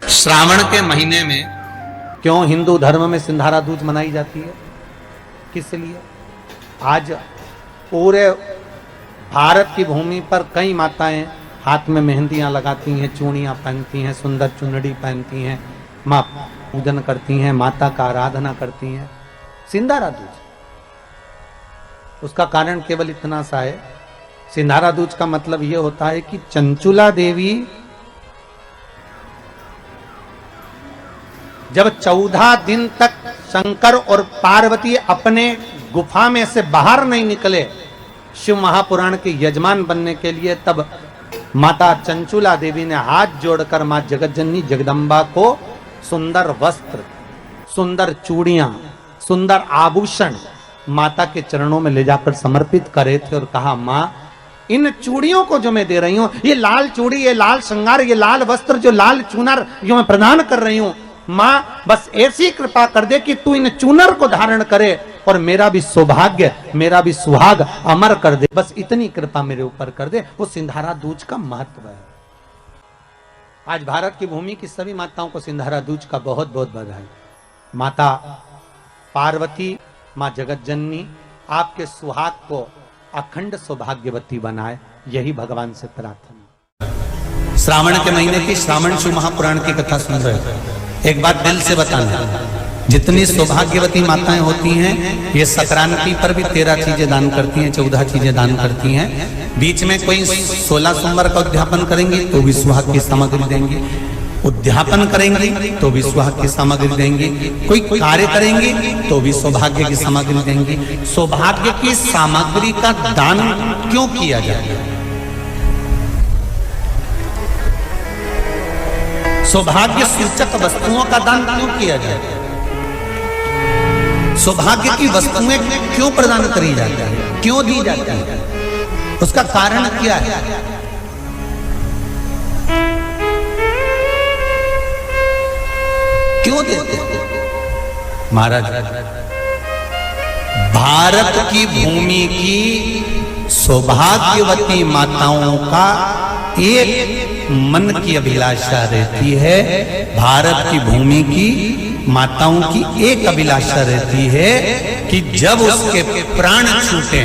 श्रावण के महीने में क्यों हिंदू धर्म में सिंधारा दूज मनाई जाती है? किस लिए? आज पूरे भारत की भूमि पर कई माताएं हाथ में मेहंदियां लगाती हैं, चूड़ियां पहनती हैं, सुंदर चुनरी पहनती हैं, माँ पूजन करती हैं, माता का आराधना करती हैं। सिंधारा दूज, उसका कारण केवल इतना सा है। सिंधारा दूज का मतलब यह होता है कि चंचुला देवी जब 14 दिन तक शंकर और पार्वती अपने गुफा में से बाहर नहीं निकले शिव महापुराण के यजमान बनने के लिए, तब माता चंचुला देवी ने हाथ जोड़कर मां जगतजननी जगदम्बा को सुंदर वस्त्र, सुंदर चूड़ियां, सुंदर आभूषण माता के चरणों में ले जाकर समर्पित करे थे और कहा, मां इन चूड़ियों को जो मैं दे रही हूं, ये लाल चूड़ी, ये लाल श्रृंगार, ये लाल वस्त्र, जो लाल चूनर जो मैं प्रदान कर रही हूं, मां बस ऐसी कृपा कर दे कि तू इन चूनर को धारण करे और मेरा भी सौभाग्य, मेरा भी सुहाग अमर कर दे, बस इतनी कृपा मेरे ऊपर कर दे। वो सिंधारा दूज का महत्व है। आज भारत की भूमि की सभी माताओं को सिंधारा दूज का बहुत बहुत बधाई। माता पार्वती, मां जगतजननी आपके सुहाग को अखंड सौभाग्यवती बनाए, यही भगवान से प्रार्थना। श्रावण के महीने की श्रावण शिव महापुराण की कथा सुन रहे हो। एक बात दिल से बताना, जितनी सौभाग्यवती माताएं होती हैं, ये संक्रांति पर भी 13 चीजें दान करती हैं, 14 चीजें दान करती हैं। बीच में कोई 16 सोमवार का उद्यापन करेंगी तो भी सुहाग की सामग्री देंगी, उद्यापन करेंगी तो भी सुहाग की सामग्री देंगी, कोई कार्य करेंगी तो भी सौभाग्य की सामग्री देंगी। सौभाग्य की सामग्री का दान क्यों किया जाए? सौभाग्य सूचक वस्तुओं का दान क्यों किया जाए? सौभाग्य की वस्तुएं क्यों प्रदान करी जाती है, क्यों दी जाती है? उसका कारण क्या है? क्यों देते हैं? महाराज, भारत की भूमि की सौभाग्यवती माताओं का एक मन की अभिलाषा रहती है, भारत की भूमि की माताओं की एक अभिलाषा रहती है कि जब उसके प्राण छूटे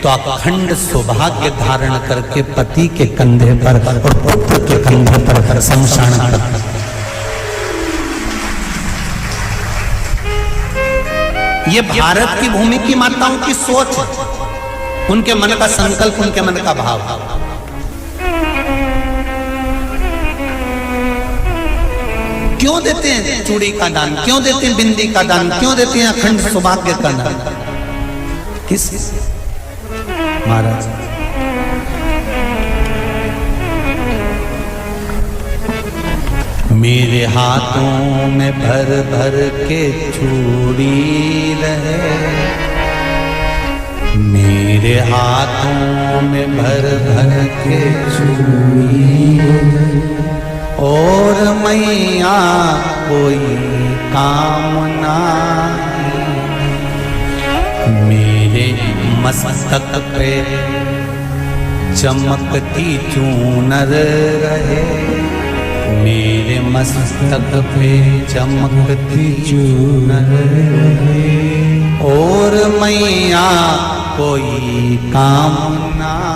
तो अखंड सौभाग्य धारण करके पति के कंधे पर और पुत्र के कंधे पर शमशान कर। ये भारत की भूमि की माताओं की सोच, उनके मन का संकल्प, उनके मन का भाव। क्यों देते हैं चूड़ी का दान, क्यों देते हैं बिंदी का दान, क्यों देते हैं अखंड सौभाग्य का दान? किस महाराज? मेरे हाथों में भर भर के चूड़ी रहे, मेरे हाथों में भर भर के चूड़ी और मैया कोई काम नहीं, मेरे मस्तक पे चमकती चूनर रहे, मेरे मस्तक पे चमकती चूनर रहे और मैया कोई काम नहीं।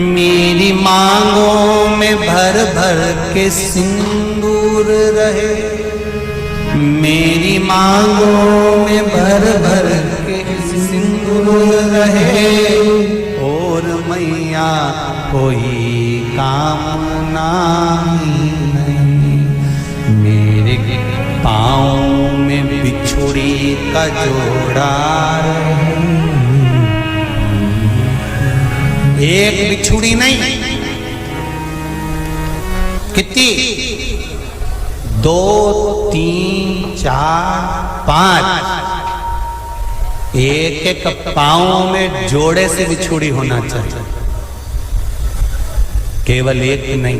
मेरी मांगों में भर भर के सिंदूर रहे, मेरी मांगों में भर भर के सिंदूर रहे और मैया कोई कामना नहीं। मेरे पाँव में बिछुड़ी का जोड़ा रहे, एक बिछुड़ी नहीं, कितनी? 2, 3, 4, 5, एक एक पाँव में जोड़े से बिछुड़ी होना चाहिए, केवल एक नहीं,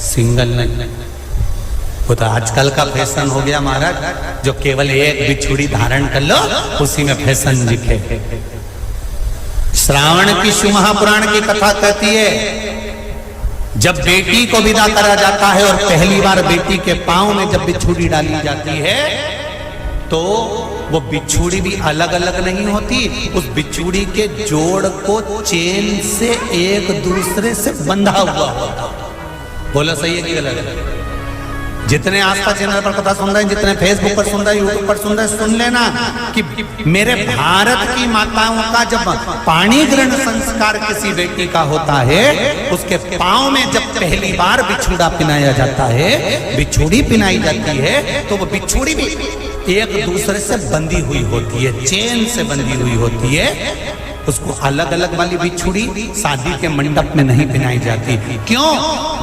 सिंगल नहीं। वो तो आजकल का फैशन हो गया महाराज, जो केवल एक बिछुड़ी धारण कर लो उसी में फैशन दिखे। श्रावण की शिव महापुराण की कथा कहती है, जब बेटी को विदा करा जाता है और पहली बार बेटी के पांव में जब बिछुड़ी डाली जाती है तो वो बिछुड़ी भी अलग अलग नहीं होती, उस बिछुड़ी के जोड़ को चेन से एक दूसरे से बंधा हुआ होता। बोलो सही है कि गलत है? जितने आस्था चैनल पर कथा सुन रहे हैं, जितने फेसबुक पर सुन रहे हैं, यूट्यूब पर सुन रहे हैं, सुन लेना कि मेरे भारत की माताओं का जब पाणी ग्रहण संस्कार किसी बेटी का होता है, उसके पांव में जब पहली बार बिछुड़ा पिनाया जाता है, बिछुड़ी पिनाई जाती है, तो वो बिछुड़ी भी एक दूसरे से बंधी हुई होती है, चेन से बंधी हुई होती है। उसको अलग अलग वाली बिछुड़ी शादी के मंडप में नहीं पिनाई जाती। क्यों?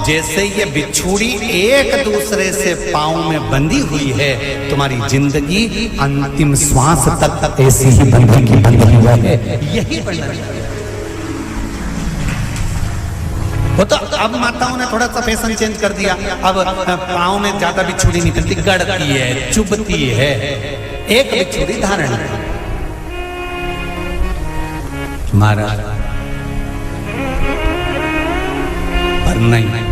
जैसे ये बिछुड़ी एक दूसरे से पांव में बंधी हुई है, तुम्हारी जिंदगी अंतिम श्वास तक ऐसी ही बंधी हुई है। यही वो तो अब माताओं ने थोड़ा सा फैशन चेंज कर दिया, अब पांव में ज्यादा बिछुड़ी नहीं पहनती, गड़ती है, चुभती है, एक बिछुड़ी धारण है। महाराज पर नहीं,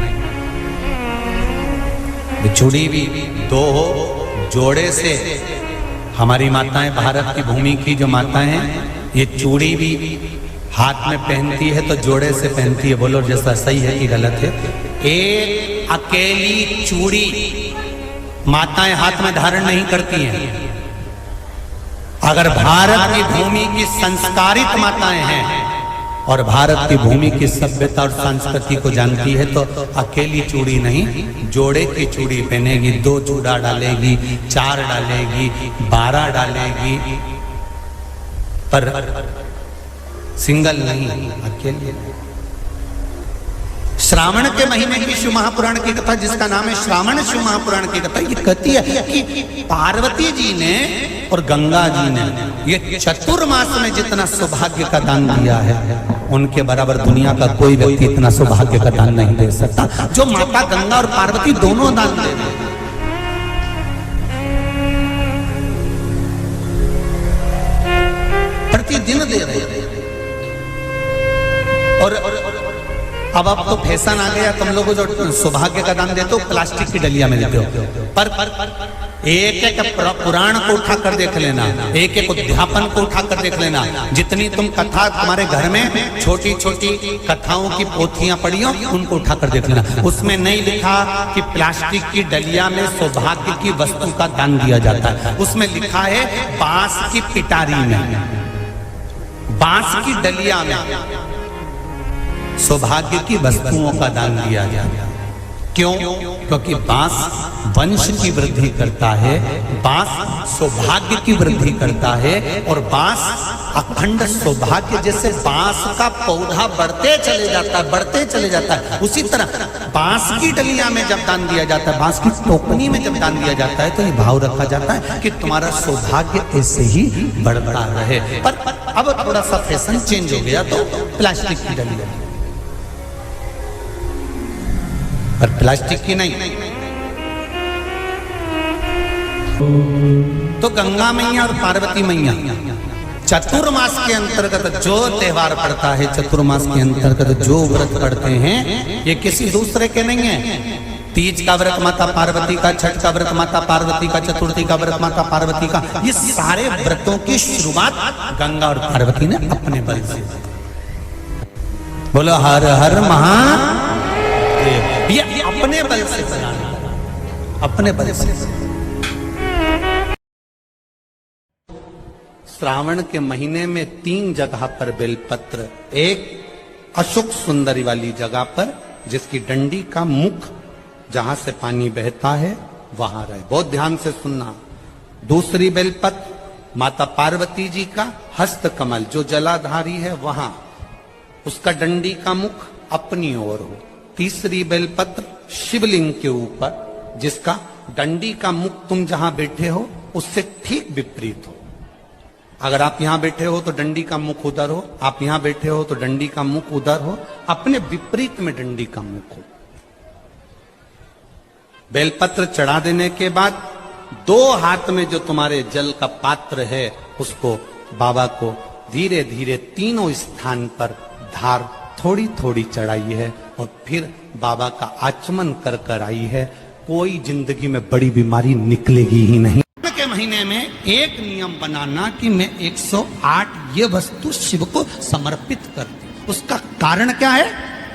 बिछुड़ी भी दो हो, जोड़े से। हमारी माताएं, भारत की भूमि की जो माताएं हैं, ये चूड़ी भी हाथ में पहनती है तो जोड़े से पहनती है। बोलो जैसा सही है कि गलत है? एक अकेली चूड़ी माताएं हाथ में धारण नहीं करती हैं। अगर भारत की भूमि की संस्कारित माताएं हैं और भारत की भूमि की सभ्यता और संस्कृति को जानती है तो अकेली चूड़ी नहीं, जोड़े की चूड़ी पहनेगी, 2 चूड़ा डालेगी, 4 डालेगी, 12 डालेगी, पर सिंगल नहीं, अकेले। श्रावण के महीने की शिव महापुराण की कथा, जिसका नाम है श्रावण शिव महापुराण की कथा, ये कहती है कि पार्वती जी ने और गंगा जी ने ये चतुर्मास में जितना सौभाग्य का दान दिया है, उनके बराबर दुनिया का कोई व्यक्ति इतना सौभाग्य का दान नहीं दे सकता जो माता गंगा और पार्वती दोनों दान दे रहे। प्रतिदिन दे रहे। और अब तो फैशन आ गया, तुम लोगों जो सौभाग्य का दान देते हो प्लास्टिक की डलिया में देते हो, पर एक एक पुराण को उठा कर देख लेना, एक एक उद्यापन को उठा कर देख लेना, जितनी तुम कथा तुम्हारे घर में छोटी छोटी कथाओं की पोथियां पड़ी हो, उनको उठा कर देख लेना। उसमें नहीं लिखा कि प्लास्टिक की डलिया में सौभाग्य की वस्तु का दान दिया जाता है, उसमें लिखा है बांस की पिटारी में, बांस की डलिया में सौभाग्य की वस्तुओं का दान दिया जाता है। क्यों? क्योंकि बांस वंश की वृद्धि करता है, बांस सौभाग्य की वृद्धि करता है, और बांस अखंड सौभाग्य। जैसे बांस का पौधा बढ़ते चले जाता है, बढ़ते चले जाता है, उसी तरह बांस की डलिया में जब दान दिया जाता है, बांस की टोकनी में जब दान दिया जाता है, तो ये भाव रखा जाता है कि तुम्हारा सौभाग्य ऐसे ही बढ़ता रहे। पर अब थोड़ा सा फैशन चेंज हो गया, तो प्लास्टिक की डलिया, पर प्लास्टिक की नहीं। तो गंगा मैया और पार्वती मैया चतुर्मास के अंतर्गत जो त्योहार पड़ता है, चतुर्मास के अंतर्गत जो व्रत पड़ते हैं, ये किसी दूसरे के नहीं है। तीज का व्रत माता पार्वती का, छठ का व्रत माता पार्वती का, चतुर्थी का व्रत माता पार्वती का, ये सारे व्रतों की शुरुआत गंगा और पार्वती ने अपने बल से। बोलो हर हर महादेव। ये अपने बल से बनाना, अपने बल से। श्रावण के महीने में 3 जगह पर बेलपत्र, एक अशोक सुंदरी वाली जगह पर जिसकी डंडी का मुख जहां से पानी बहता है वहां रहे, बहुत ध्यान से सुनना। दूसरी बेलपत्र माता पार्वती जी का हस्त कमल जो जलाधारी है वहां, उसका डंडी का मुख अपनी ओर हो। तीसरी बेलपत्र शिवलिंग के ऊपर जिसका डंडी का मुख तुम जहां बैठे हो उससे ठीक विपरीत हो। अगर आप यहां बैठे हो तो डंडी का मुख उधर हो, आप यहां बैठे हो तो डंडी का मुख उधर हो, अपने विपरीत में डंडी का मुख हो। बेलपत्र चढ़ा देने के बाद 2 हाथ में जो तुम्हारे जल का पात्र है उसको बाबा को धीरे धीरे तीनों स्थान पर धार थोड़ी थोड़ी चढ़ाई है और फिर बाबा का आचमन कर कर आई है। कोई जिंदगी में बड़ी बीमारी निकलेगी ही नहीं। के महीने में एक नियम बनाना कि मैं 108 ये वस्तु शिव को समर्पित कर दूं। उसका कारण क्या है?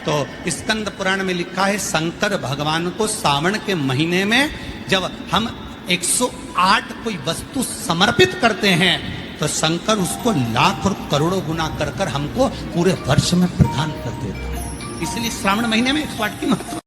तो स्कंद पुराण में लिखा है, शंकर भगवान को सावन के महीने में जब हम 108 कोई वस्तु समर्पित करते हैं तो शंकर उसको लाख और करोड़ों गुना कर कर हमको पूरे वर्ष में प्रदान कर देता है। इसलिए श्रावण महीने में 108 की महत्व